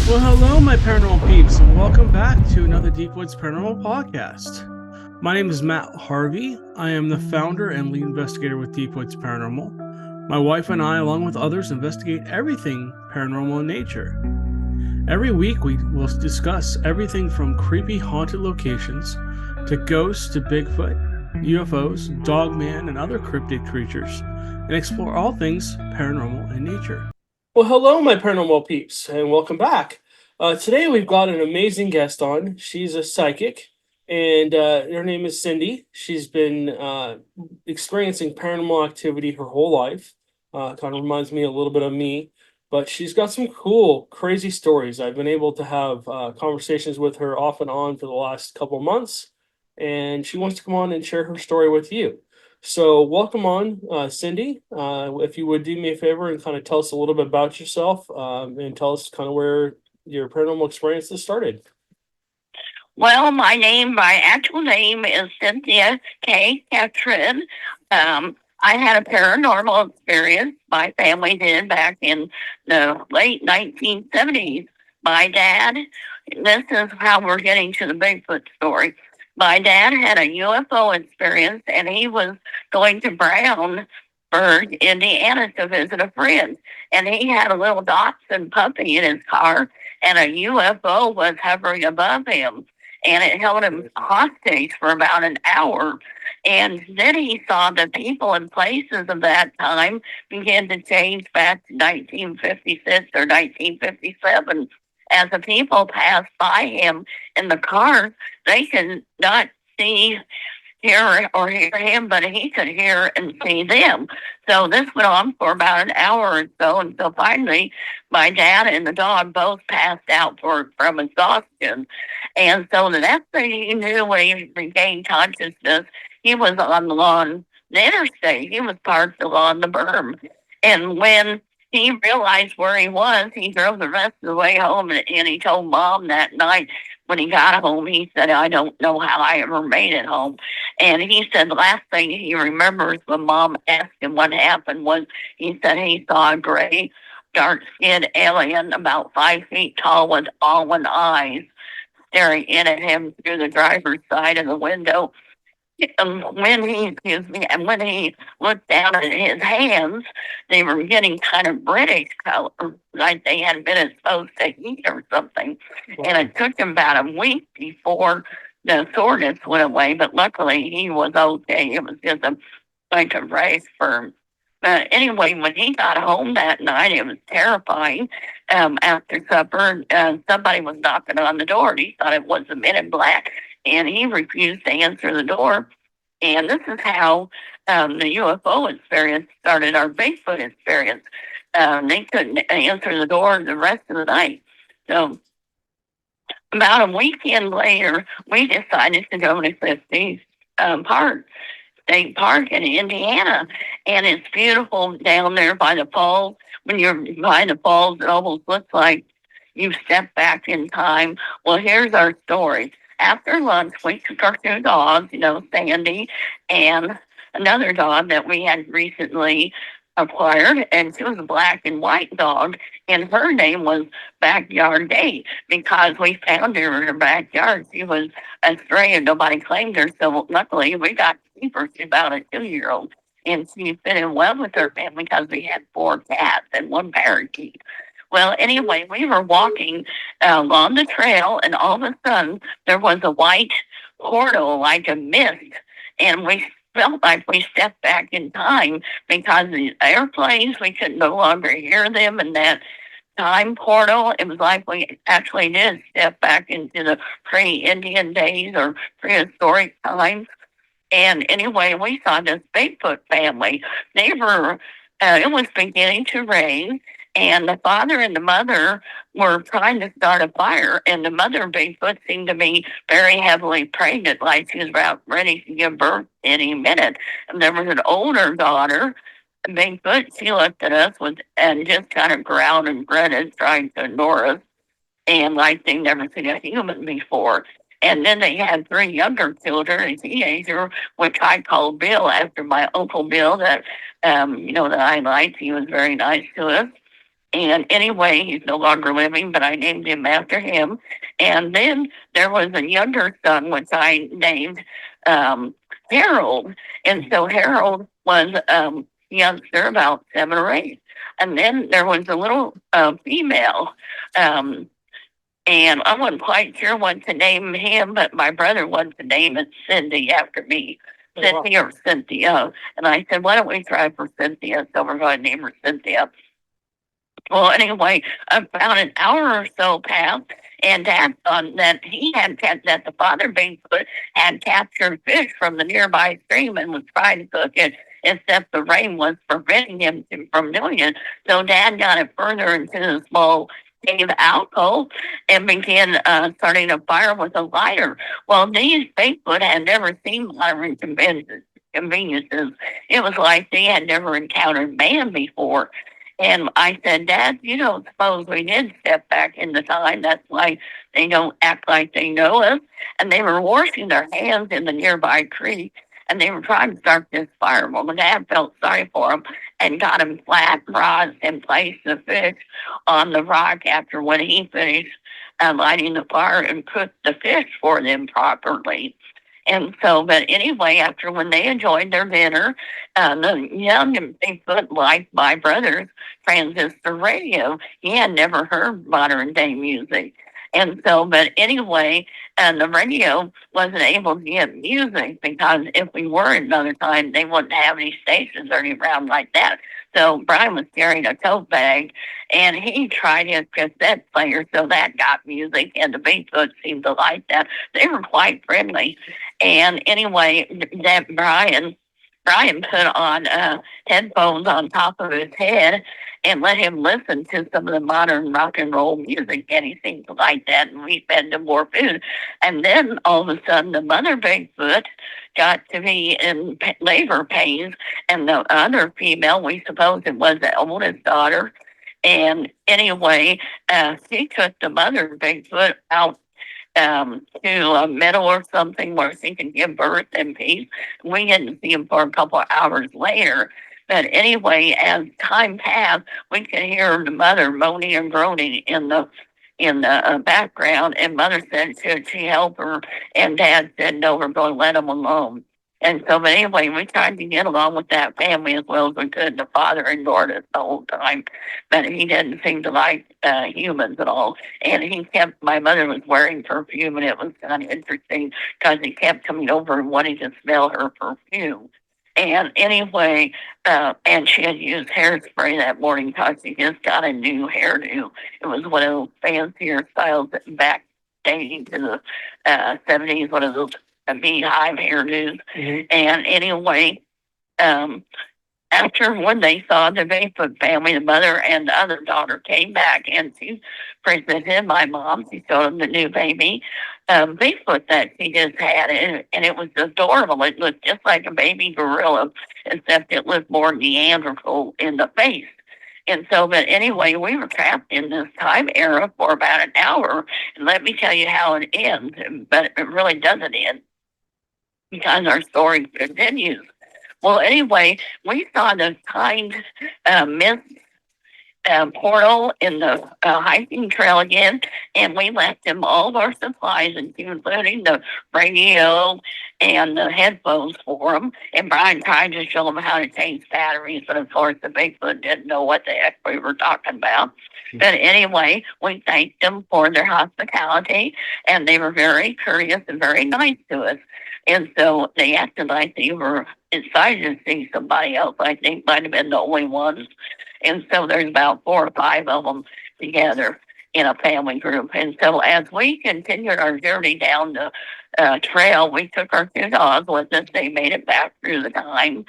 Well, hello, my paranormal peeps, and welcome back to another Deep Woods Paranormal podcast. My name is Matt Harvey. I am the founder and lead investigator with Deep Woods Paranormal. My wife and I, along with others, investigate everything paranormal in nature. Every week, we will discuss everything from creepy haunted locations to ghosts to Bigfoot, UFOs, Dogman, and other cryptid creatures, and explore all things paranormal in nature. Well, hello, my paranormal peeps, and welcome back. Today we've got an amazing guest on. She's a psychic, and her name is Cindy. She's been experiencing paranormal activity her whole life. Kind of reminds me a little bit of me, but she's got some cool, crazy stories. I've been able to have conversations with her off and on for the last couple of months, and she wants to come on and share her story with you. So, welcome on, Cindy. If you would do me a favor and kind of tell us a little bit about yourself, and tell us kind of where your paranormal experiences started. Well, my actual name is Cynthia K. Catherine. I had a paranormal experience my family did back in the late 1970s. My dad, this is how we're getting to the Bigfoot story. My dad had a UFO experience, and he was going to Brownsburg, Indiana, to visit a friend. And he had a little dachshund puppy in his car, and a UFO was hovering above him, and it held him hostage for about an hour. And then he saw the people and places of that time begin to change back to 1956 or 1957. As the people passed by him in the car, they could not see, hear, or hear him, but he could hear and see them. So this went on for about an hour or so until finally my dad and the dog both passed out from exhaustion. And so the next thing he knew, when he regained consciousness, he was on the interstate. He was parked along the berm. And when he realized where he was, he drove the rest of the way home, and he told Mom that night when he got home, he said, "I don't know how I ever made it home." And he said the last thing he remembers when Mom asked him what happened was he said he saw a gray, dark-skinned alien about 5 feet tall with almond eyes staring in at him through the driver's side of the window. And when he looked down at his hands, they were getting kind of reddish color, like they had been exposed to heat or something. Wow. And it took him about a week before the soreness went away, but luckily he was okay. It was just like a rash burn. But anyway, when he got home that night, it was terrifying. After supper, somebody was knocking on the door, and he thought it was the Men in Black, and he refused to answer the door. And this is how the UFO experience started, our Bigfoot experience. They couldn't answer the door the rest of the night. So about a weekend later, we decided to go to 50 State Park in Indiana. And it's beautiful down there by the falls. When you're by the falls, it almost looks like you step back in time. Well, here's our story. After lunch, we took our two dogs, Sandy and another dog that we had recently acquired, and she was a black and white dog, and her name was Backyard Day because we found her in her backyard. She was a stray and nobody claimed her, so luckily we got to keep her. She's about a 2-year-old, and she fit in well with her family because we had 4 cats and 1 parakeet. Well, anyway, we were walking along the trail, and all of a sudden there was a white portal like a mist, and we felt like we stepped back in time because the airplanes, we could no longer hear them in that time portal. It was like we actually did step back into the pre-Indian days or prehistoric times. And anyway, we saw this Bigfoot family. They were, it was beginning to rain, and the father and the mother were trying to start a fire, and the mother Bigfoot seemed to be very heavily pregnant, like she was about ready to give birth any minute. And there was an older daughter, Bigfoot. She looked at us and just kind of growled and grunted, trying to ignore us, and like they'd never seen a human before. And then they had 3 younger children, a teenager, which I called Bill after my Uncle Bill that I liked. He was very nice to us. And anyway, he's no longer living, but I named him after him. And then there was a younger son, which I named Harold. And so Harold was youngster, about 7 or 8. And then there was a little female. And I wasn't quite sure what to name him, but my brother wanted to name it Cindy after me. Cynthia or Cynthia. And I said, why don't we try for Cynthia? So we're going to name her Cynthia. Well, anyway, about an hour or so passed, and Dad thought that that the father Bigfoot had captured fish from the nearby stream and was trying to cook it, except the rain was preventing him from doing it. So Dad got it further into the small cave alcove and began starting a fire with a lighter. Well, these Bigfoot had never seen modern conveniences. It was like they had never encountered man before. And I said, Dad, you don't suppose we did step back in the time. That's why they don't act like they know us. And they were washing their hands in the nearby creek, and they were trying to start this fire. Well, my dad felt sorry for them and got him flat rods and placed the fish on the rock after when he finished lighting the fire and cooked the fish for them properly. And so, but anyway, after when they enjoyed their dinner, the young Bigfoot liked my brother's transistor radio. He had never heard modern day music. And so, but anyway, the radio wasn't able to get music because if we were another time, they wouldn't have any stations or any around like that. So Brian was carrying a tote bag, and he tried his cassette player, so that got music, and the Bigfoot seemed to like that. They were quite friendly. And anyway, that Brian put on headphones on top of his head and let him listen to some of the modern rock and roll music, and he seemed to like that, and we fed him more food. And then all of a sudden, the mother Bigfoot got to be in labor pains, and the other female, we suppose it was the oldest daughter. And anyway, she took the mother Bigfoot out to a meadow or something where she could give birth in peace. We didn't see him for a couple of hours later. But anyway, as time passed, we could hear the mother moaning and groaning in the background. And mother said, should she help her? And Dad said, no, we're going to let them alone. And so, but anyway, we tried to get along with that family as well as we could. The father ignored us the whole time, but he didn't seem to like humans at all. And he kept, my mother was wearing perfume, and it was kind of interesting because he kept coming over and wanting to smell her perfume. And anyway, and she had used hairspray that morning because she just got a new hairdo. It was one of those fancier styles back dating to the 70s, one of those beehive hairdos. Mm-hmm. And anyway, after when they saw the Bigfoot family, the mother and the other daughter came back, and she presented my mom. She showed them the new baby Bigfoot that she just had, and it was adorable. It looked just like a baby gorilla, except it looked more Neanderthal in the face. And so, but anyway, we were trapped in this time era for about an hour, and let me tell you how it ends, but it really doesn't end because our story continues. Well, anyway, we saw the kind mist portal in the hiking trail again, and we left them all of our supplies, including the radio and the headphones for them. And Brian tried to show them how to change batteries, but of course the Bigfoot didn't know what the heck we were talking about. But anyway, we thanked them for their hospitality, and they were very courteous and very nice to us. And so they acted like they were excited to see somebody else. I think might have been the only ones. And so there's about 4 or 5 of them together in a family group. And so as we continued our journey down the trail, we took our 2 dogs with us. They made it back through the time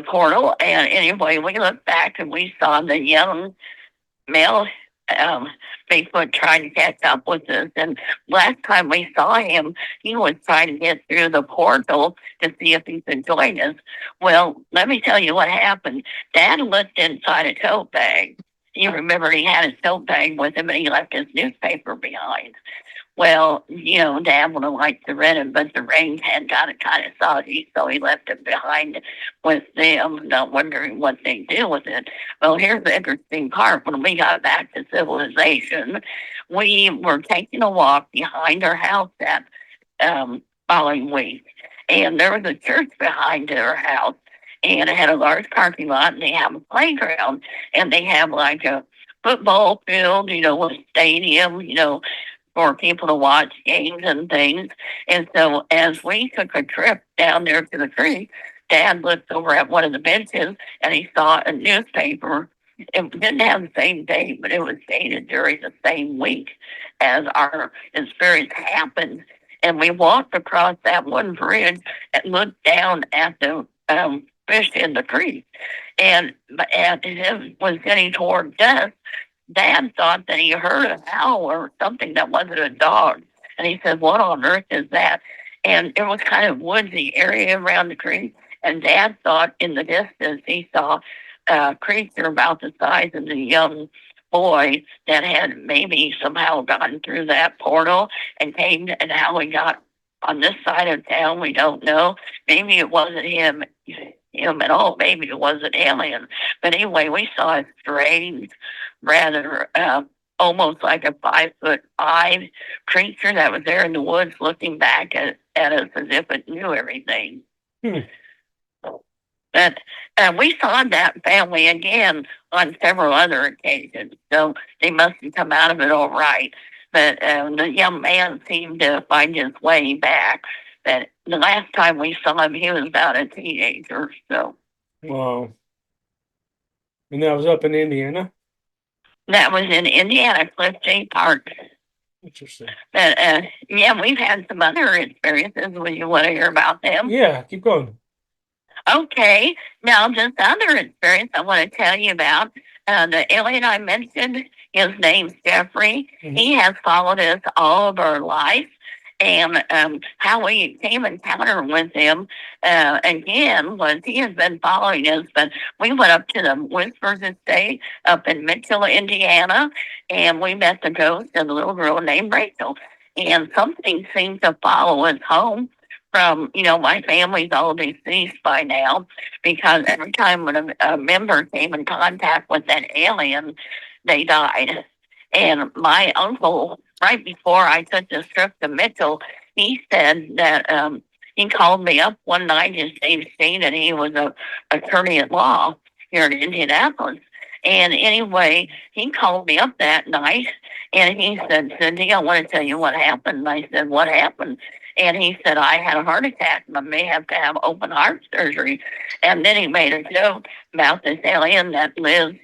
portal. And anyway, we looked back and we saw the young male Bigfoot trying to catch up with us. And last time we saw him, he was trying to get through the portal to see if he could join us. Well, let me tell you what happened. Dad looked inside a tote bag. He remembered he had his tote bag with him, and he left his newspaper behind. Well, Dad would have liked to rent it, but the rain had got it kind of soggy, so he left it behind with them, not wondering what they'd do with it. Well, here's the interesting part. When we got back to civilization, we were taking a walk behind our house that following week, and there was a church behind our house, and it had a large parking lot, and they have a playground, and they have like a football field, with a stadium, for people to watch games and things. And so as we took a trip down there to the creek, Dad looked over at one of the benches and he saw a newspaper. It didn't have the same date, but it was dated during the same week as our experience happened. And we walked across that one bridge and looked down at the fish in the creek. And as it was getting toward dusk, Dad thought that he heard a howl or something that wasn't a dog. And he said, "What on earth is that?" And it was kind of woodsy area around the creek. And Dad thought in the distance he saw a creature about the size of the young boy that had maybe somehow gotten through that portal and came, and how he got on this side of town, we don't know. Maybe it wasn't him at all. Maybe it was an alien. But anyway, we saw a strange, rather almost like a 5'5" creature that was there in the woods looking back at us as if it knew everything. But we saw that family again on several other occasions, so they must have come out of it all right. But the young man seemed to find his way back. But the last time we saw him, he was about a teenager. So. Wow. And that was up in Indiana? That was in Indiana, Cliff State Park. Interesting. But yeah, we've had some other experiences. Would you want to hear about them? Yeah, keep going. Okay. Now, this other experience I want to tell you about, the alien I mentioned, his name's Jeffrey. Mm-hmm. He has followed us all of our life. And how we came encounter with him again was he has been following us, but we went up to the Whispers Estate up in Mitchell, Indiana, and we met the ghost of a little girl named Rachel. And something seemed to follow us home from, my family's all deceased by now, because every time when a member came in contact with that alien, they died. And my uncle, right before I took this trip to Mitchell, he said that he called me up one night. His name's Steve, and he was a attorney at law here in Indianapolis. And anyway, he called me up that night, and he said, "Cindy, I want to tell you what happened." And I said, "What happened?" And he said, "I had a heart attack and I may have to have open heart surgery." And then he made a joke about this alien that lives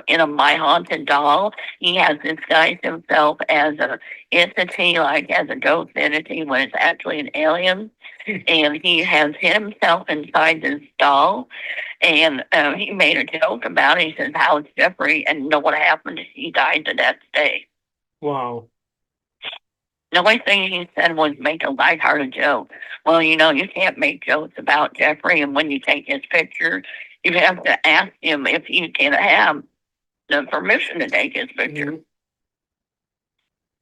in a My Haunted doll. He has disguised himself as an entity, like as a ghost entity, when it's actually an alien. And he has hid himself inside this doll. And he made a joke about it. He says, "How's Jeffery?" And you know what happened? He died the next day. Wow. The only thing he said was make a lighthearted joke. Well, you can't make jokes about Jeffrey, and when you take his picture, you have to ask him if you can have the permission to take his picture. Mm-hmm.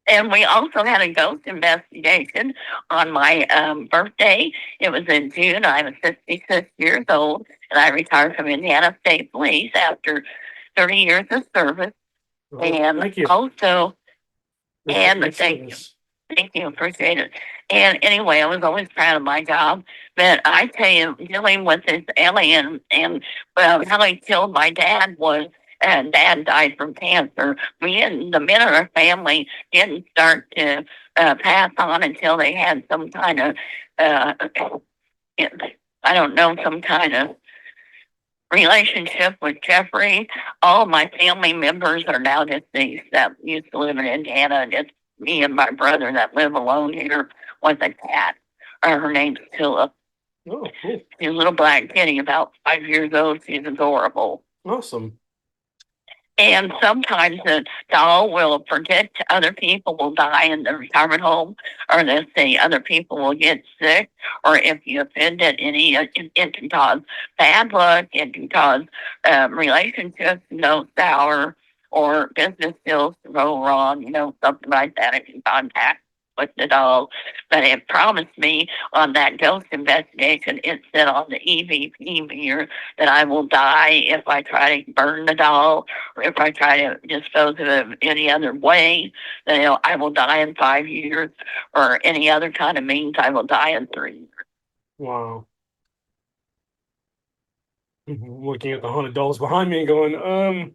And we also had a ghost investigation on my birthday. It was in June. I was 66 years old, and I retired from Indiana State Police after 30 years of service. Oh, and thank you. Also, Thank you. Appreciate it. And anyway, I was always proud of my job. But I tell you, dealing with this alien and how he killed my dad was, Dad died from cancer. The men in our family didn't start to pass on until they had some kind of, some kind of relationship with Jeffrey. All my family members are now deceased that used to live in Indiana, and it's me and my brother that live alone here with a cat. Her name's Tulip. Oh, cool. She's a little black kitty, about 5 years old. She's adorable. Awesome. And sometimes the doll will predict other people will die in the retirement home, or they'll say other people will get sick, or if you offend it, it can cause bad luck, it can cause relationships to go sour, or business deals to go wrong, something like that if you contact with the doll, but it promised me on that ghost investigation, it said on the EVP meter that I will die if I try to burn the doll or if I try to dispose of it any other way. That I will die in 5 years, or any other kind of means I will die in 3 years. Wow. Looking at the haunted dolls behind me and going,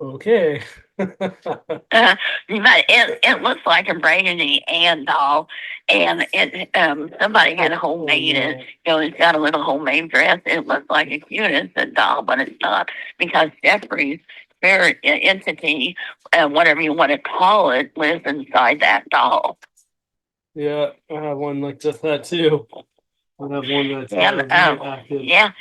okay. But it looks like a Brady Ann doll, and somebody had homemade it. It's got a little homemade dress. It looks like a cute innocent doll, but it's not, because Jeffrey's spirit entity, whatever you want to call it, lives inside that doll. Yeah, I have one like just that too. I have one that's very active. Yeah.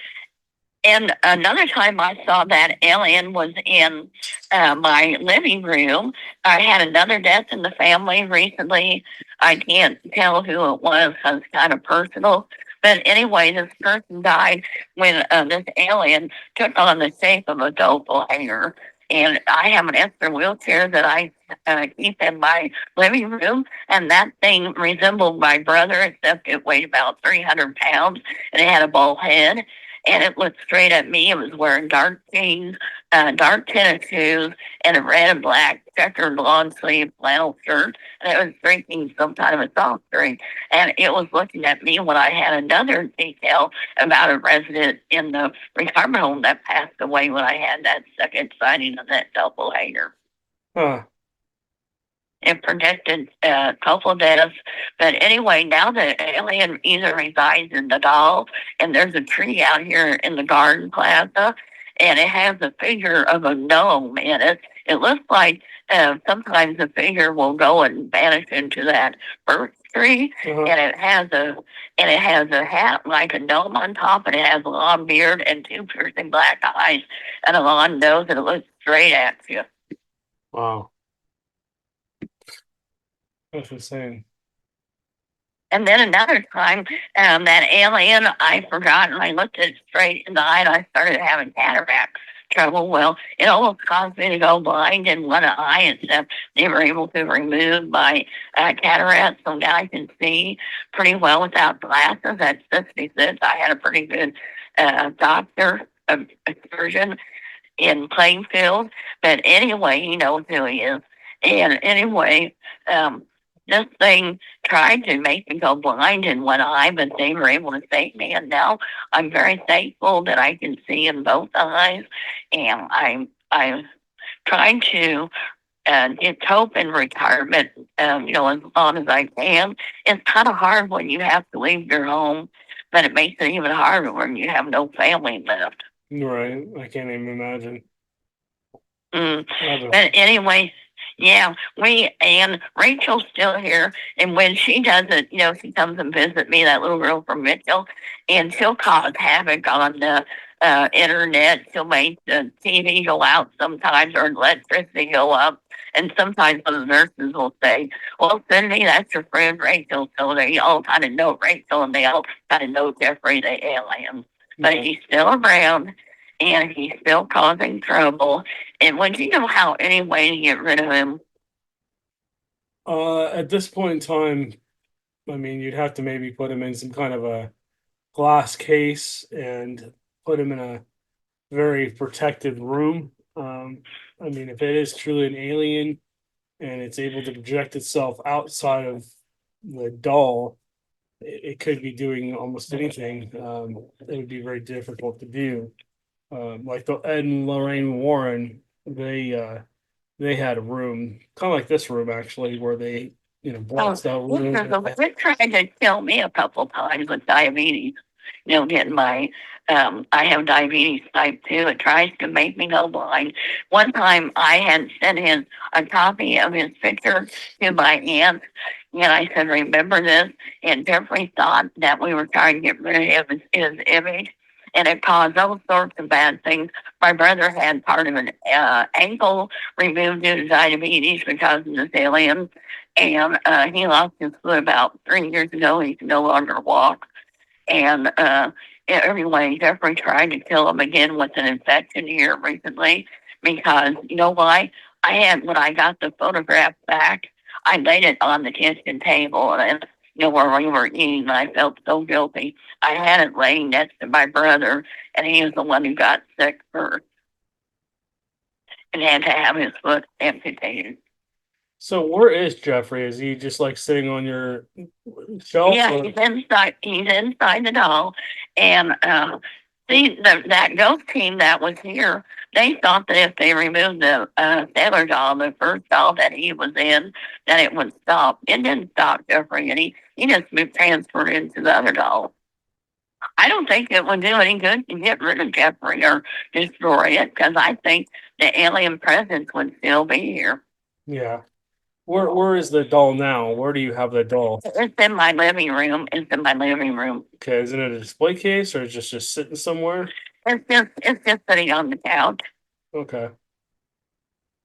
And another time I saw that alien was in my living room. I had another death in the family recently. I can't tell who it was because it's kind of personal. But anyway, this person died when this alien took on the shape of a doppelganger. And I have an extra wheelchair that I keep in my living room. And that thing resembled my brother, except it weighed about 300 pounds and it had a bald head. And it looked straight at me. It was wearing dark jeans, dark tennis shoes, and a red and black checkered long sleeve flannel shirt. And it was drinking some kind of a soft drink. And it was looking at me when I had another detail about a resident in the retirement home that passed away when I had that second sighting of that doppelganger. Huh. It predicted a couple of deaths. But anyway, now the alien either resides in the doll, and there's a tree out here in the garden plaza, and it has a figure of a gnome in it. It looks like sometimes the figure will go and vanish into that birch tree, and it has a hat like a gnome on top, and it has a long beard and two piercing black eyes and a long nose, and it looks straight at you. Wow. That's insane. And then another time, that alien, I forgot, and I looked at it straight in the eye, and I started having cataract trouble. Well, it almost caused me to go blind in one eye, except they were able to remove my cataract, so now I can see pretty well without glasses. At 66, I had a pretty good doctor surgeon in Plainfield. But anyway, he knows who he is. And anyway, this thing tried to make me go blind in one eye, but they were able to save me. And now I'm very thankful that I can see in both eyes. And I'm trying to get hope in retirement, as long as I can. It's kind of hard when you have to leave your home, but it makes it even harder when you have no family left. Right. I can't even imagine. But anyway, yeah, and Rachel's still here, and when she does it, she comes and visit me, that little girl from Mitchell, and she'll cause havoc on the internet. She'll make the TV go out sometimes, or electricity go up, and sometimes the nurses will say, "Well, Cindy, that's your friend Rachel," so they all kind of know Rachel, and they all kind of know Jeffrey the alien, but he's still around. And he's still causing trouble. And would you know how any way to get rid of him? At this point in time, I mean, you'd have to maybe put him in some kind of a glass case and put him in a very protected room. I mean, if it is truly an alien and it's able to project itself outside of the doll, it could be doing almost anything. It would be very difficult to do. Like the Ed and Lorraine Warren, they had a room kind of like this room actually, where they blocks out rooms. They're trying to kill me a couple times with diabetes. Getting my I have diabetes type 2. It tries to make me go blind. One time I had sent him a copy of his picture to my aunt, and I said, "Remember this?" And Jeffrey thought that we were trying to get rid of his image, and it caused all sorts of bad things. My brother had part of an ankle removed due to diabetes because of this alien, and he lost his foot about 3 years ago. He can no longer walk. And anyway, Jeffrey tried to kill him again with an infection here recently, because you know why? When I got the photograph back, I laid it on the kitchen table, and where we were eating, and I felt so guilty. I had it laying next to my brother, and he was the one who got sick first and had to have his foot amputated. So where is Jeffrey? Is he just like sitting on your shelf? Yeah, Or? he's inside. He's inside the doll, and see that ghost team that was here. They thought that if they removed the sailor doll, the first doll that he was in, that it would stop. It didn't stop Jeffrey, and he just moved transferred into the other doll. I don't think it would do any good to get rid of Jeffrey or destroy it, because I think the alien presence would still be here. Yeah. Where is the doll now? Where do you have the doll? It's in my living room. It's in my living room. Okay, is it in a display case or just sitting somewhere? It's just sitting on the couch. Okay.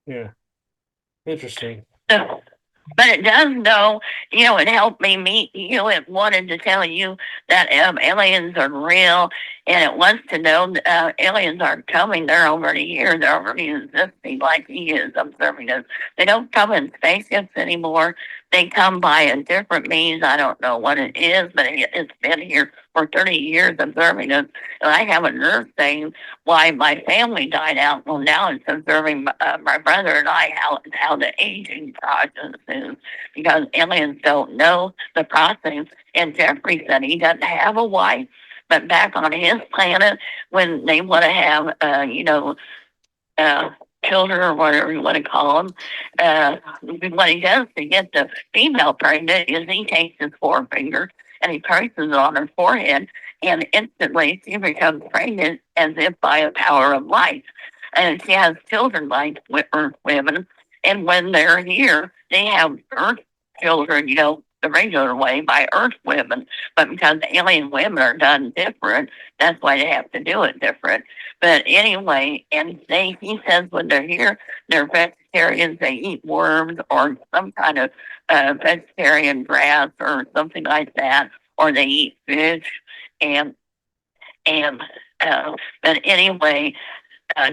Yeah. Interesting. So, but it does know, it helped me meet you. It wanted to tell you that aliens are real, and it wants to know aliens aren't coming. They're already here. They're already existing like he is observing us. They don't come in spaceships anymore. They come by a different means. I don't know what it is, but it's been here for 30 years observing us. And I have a nurse saying why my family died out. Well, now it's observing my brother and I, how the aging process is, because aliens don't know the process. And Jeffrey said he doesn't have a wife, but back on his planet, when they want to have, children or whatever you want to call them, what he does to get the female pregnant is he takes his forefinger and he traces it on her forehead, and instantly she becomes pregnant as if by a power of light. And she has children like Earth women. And when they're here, they have Earth children, the regular way by Earth women. But because alien women are done different, that's why they have to do it different. But anyway, and he says when they're here, they're vegetarians. They eat worms or some kind of vegetarian grass or something like that, or they eat fish. And and but anyway,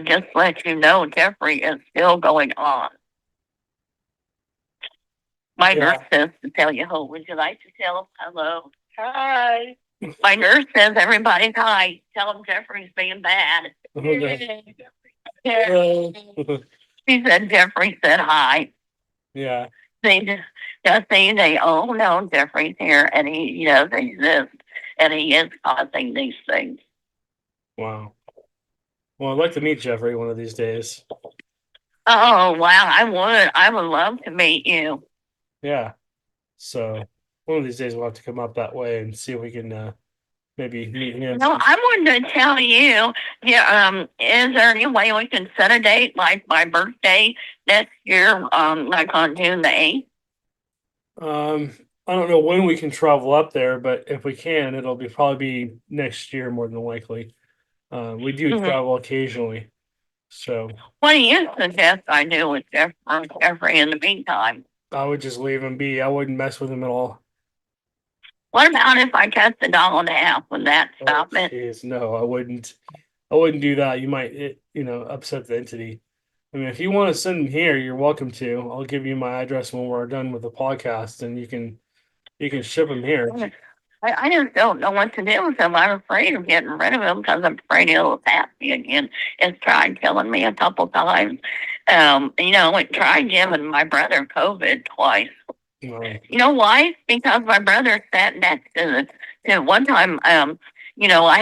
just let you know, Jeffrey is still going on. My nurse says to tell you, "Oh, would you like to tell him hello?" Hi. My nurse says everybody's hi. Tell him Jeffrey's being bad. Okay. She said Jeffrey said hi. Yeah. They all know Jeffrey's here, and he does exist, and he is causing these things. Wow. Well, I'd like to meet Jeffrey one of these days. Oh wow, I would love to meet you. Yeah. So one of these days we'll have to come up that way and see if we can maybe meet him. No, I wanted to tell you, is there any way we can set a date like my birthday next year, like on June the 8th? I don't know when we can travel up there, but if we can, it'll probably be next year more than likely. We do travel occasionally. So what do you suggest I do with Jeffrey in the meantime? I would just leave him be. I wouldn't mess with him at all. What about if I cut the doll in half? Would that stop it? Geez, no, I wouldn't. I wouldn't do that. You might, upset the entity. I mean, if you want to send him here, you're welcome to. I'll give you my address when we're done with the podcast, and you can ship him here. I just don't know what to do with him. I'm afraid of getting rid of him because I'm afraid he'll attack me again. It's tried killing me a couple times. It tried giving my brother COVID twice. Right. You know why? Because my brother sat next to one time. I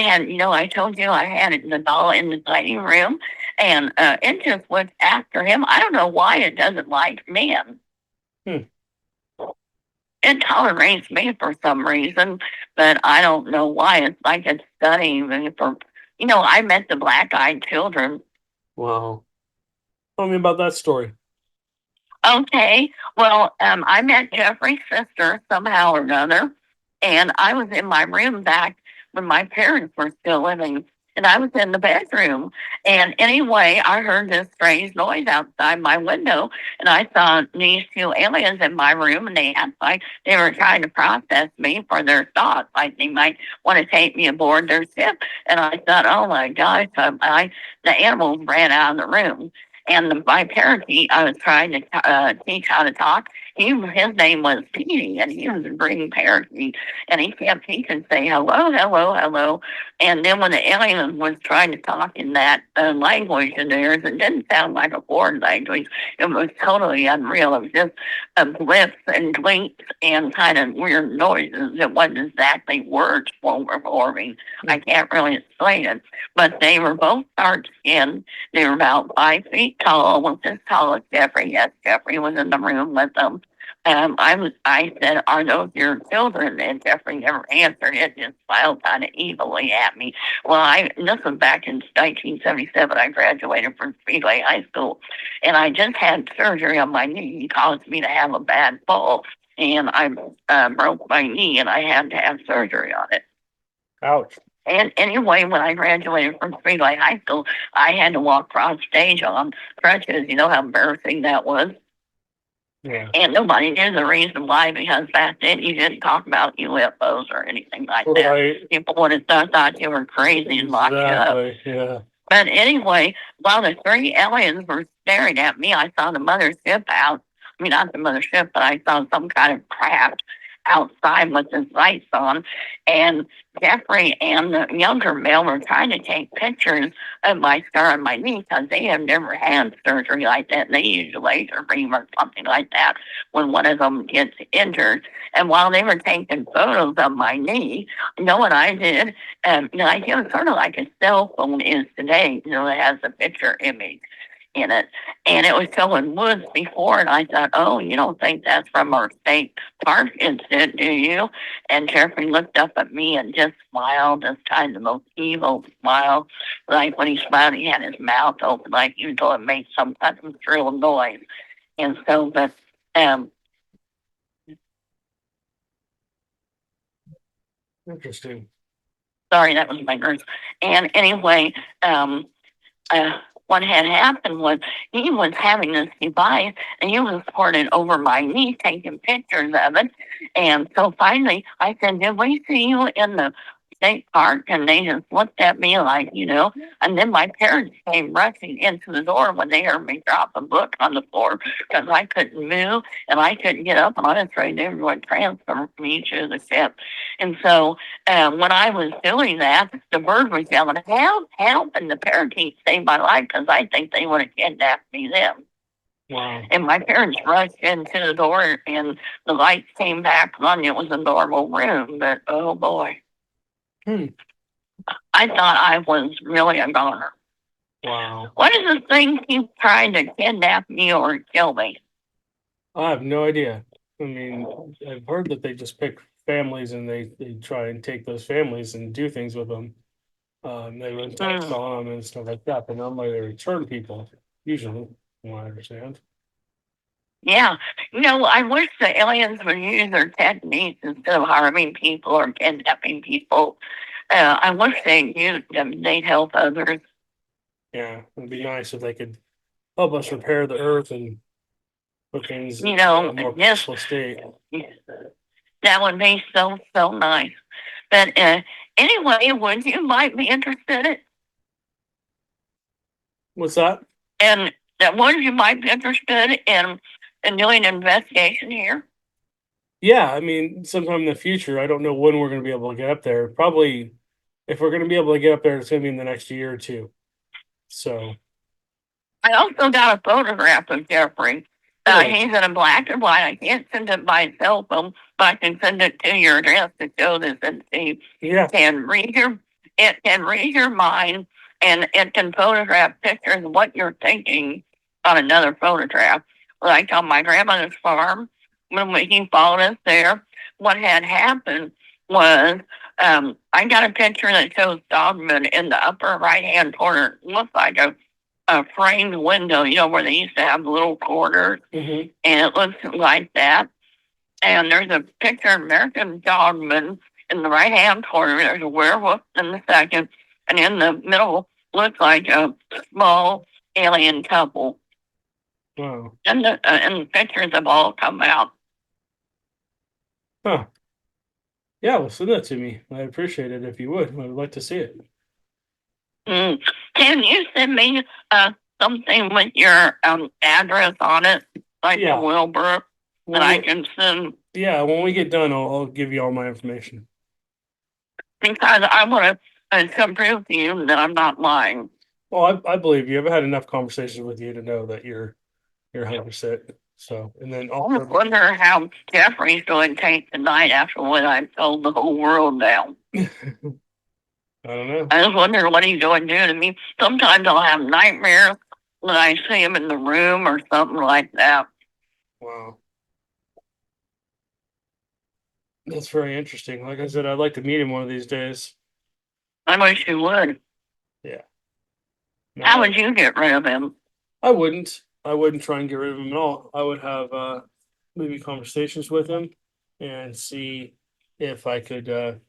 had, I told you I had the doll in the dining room, and it just went after him. I don't know why it doesn't like men. It tolerates me for some reason, but I don't know why. It's like it's studying me for, I met the black-eyed children. Wow. Tell me about that story. Okay, well, I met Jeffrey's sister somehow or another, and I was in my room back when my parents were still living, and I was in the bedroom. And anyway, I heard this strange noise outside my window, and I saw these two aliens in my room, and they were trying to process me for their thoughts, like they might want to take me aboard their ship. And I thought, oh my gosh, the animals ran out of the room. And my parakeet, I was trying to teach how to talk. his name was Petey, and he was a green parakeet, and he could say hello, hello, hello, and then when the alien was trying to talk in that language of theirs, it didn't sound like a foreign language. It was totally unreal. It was just blips and blinks and kind of weird noises. It wasn't exactly words forming. I can't really explain it, but they were both dark skinned. They were about 5 feet tall, almost as tall as Jeffrey. Yes, Jeffrey was in the room with them. I said, "Are those your children?" And Jeffrey never answered it, just smiled kind of evilly at me. Well, this was back in 1977. I graduated from Speedway High School, and I just had surgery on my knee. He caused me to have a bad fall, and I broke my knee, and I had to have surgery on it. Ouch. And anyway, when I graduated from Speedway High School, I had to walk cross stage on crutches. You know how embarrassing that was? Yeah. And nobody knew the reason why, because back then you didn't talk about UFOs or anything like that. People would have thought you were crazy and locked you up. Yeah. But anyway, while the three aliens were staring at me, I saw the mothership out. I mean, not the mothership, but I saw some kind of craft outside with the lights on. And Jeffrey and the younger male were trying to take pictures of my scar on my knee because they have never had surgery like that. They use a laser beam or something like that when one of them gets injured. And while they were taking photos of my knee, you know what I did? It was sort of like a cell phone is today, it has a picture image in it. And it was showing woods before, and I thought, oh, you don't think that's from our state park incident, do you? And Jeffrey looked up at me and just smiled, this kind of most evil smile. Like when he smiled, he had his mouth open, like usually it makes some kind of shrill noise. And so, but, interesting. Sorry, that was my nurse. And anyway, what had happened was he was having this device and he was holding over my knee, taking pictures of it. And so finally I said, "Did we see you in the state park?" And they just looked at me like, And then my parents came rushing into the door when they heard me drop a book on the floor because I couldn't move and I couldn't get up on it. So they would transfer me to the ship. And so when I was doing that, the bird was yelling, "Help, help!" And the parakeet saved my life because I think they would have kidnapped me then. Wow. And my parents rushed into the door and the lights came back on. It was a normal room, but oh boy. I thought I was really a goner. Wow. What is this thing keep trying to kidnap me or kill me? I have no idea. I mean, I've heard that they just pick families and they try and take those families and do things with them. They run tests on them and stuff like that, but normally they return people, usually, from what I understand. Yeah. I wish the aliens would use their techniques instead of harming people or kidnapping people. I wish they'd use them. They'd help others. Yeah, it'd be nice if they could help us repair the earth and put things in a more peaceful state. That would be so, so nice. But anyway, would you might be interested in? What's that? And would you might be interested in doing an investigation here? Yeah, I mean, sometime in the future. I don't know when we're going to be able to get up there. Probably, if we're going to be able to get up there, it's going to be in the next year or two. So, I also got a photograph of Jeffrey. He's in a black and white. I can't send it by cell phone, but I can send it to your address to show this and see. yeah, It can read your mind, and it can photograph pictures of what you're thinking on another photograph. Like on my grandmother's farm, when he followed us there, what had happened was I got a picture that shows Dogman in the upper right-hand corner. It looks like a framed window, where they used to have little corners, and it looks like that. And there's a picture of American Dogman in the right-hand corner. There's a werewolf in the second, and in the middle looks like a small alien couple. Wow. And the pictures have all come out. Huh. Yeah, well, send that to me. I appreciate it if you would. I would like to see it. Can you send me something with your address on it, like the Wilbur? that I can send. Yeah, when we get done, I'll give you all my information. Because I want to come prove to you that I'm not lying. Well, I believe you. I've had enough conversations with you to know that you're 100%. So, and then I just wonder how Jeffrey's going to take the night after what I told the whole world now. I don't know. I just wonder what he's going to do to me. Sometimes I'll have nightmares when I see him in the room or something like that. Wow. That's very interesting. Like I said, I'd like to meet him one of these days. I wish you would. Yeah. No, How would you get rid of him? I wouldn't. I wouldn't try and get rid of him at all. I would have maybe conversations with him and see if I could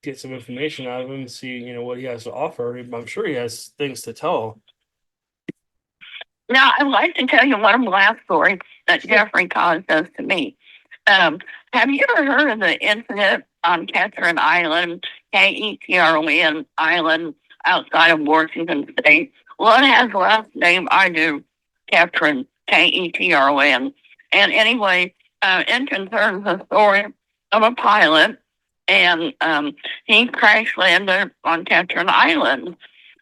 get some information out of him, see, what he has to offer. I'm sure he has things to tell. Now, I'd like to tell you one last story that Jeffrey caused us to me. Have you ever heard of the incident on Catherine Island, Ketron Island, outside of Washington State? Well, it has the last name I do, Ketron, Ketron. And anyway, it concerns the story of a pilot, and he crash landed on Catherine Island.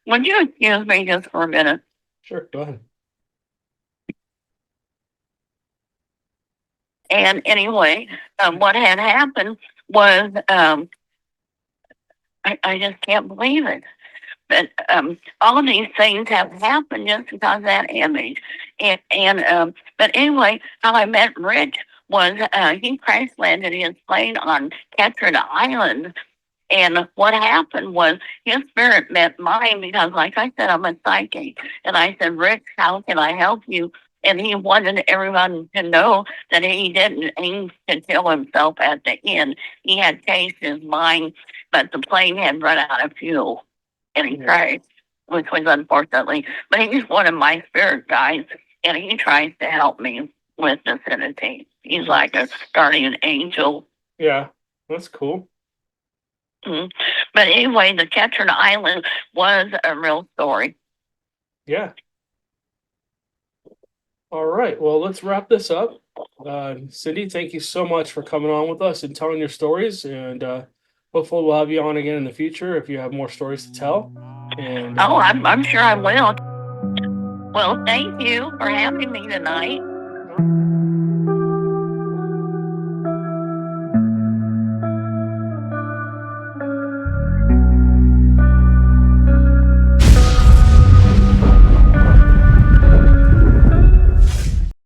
Would you excuse me just for a minute? Sure, go ahead. And anyway, what had happened was, I just can't believe it. But all of these things have happened just because of that image. But anyway, how I met Rich was he crash landed his plane on Catherine Island. And what happened was his spirit met mine because, like I said, I'm a psychic. And I said, Rich, how can I help you? And he wanted everyone to know that he didn't aim to kill himself at the end. He had changed his mind, but the plane had run out of fuel and he crashed, which was unfortunately. But he's one of my spirit guides, and he tries to help me with this entity. He's like a guardian angel. Yeah, that's cool. Mm-hmm. But anyway, the Ketron Island was a real story. Yeah. All right. Well, let's wrap this up. Cindy, thank you so much for coming on with us and telling your stories. And hopefully we'll have you on again in the future if you have more stories to tell. And I'm sure I will. Well, thank you for having me tonight.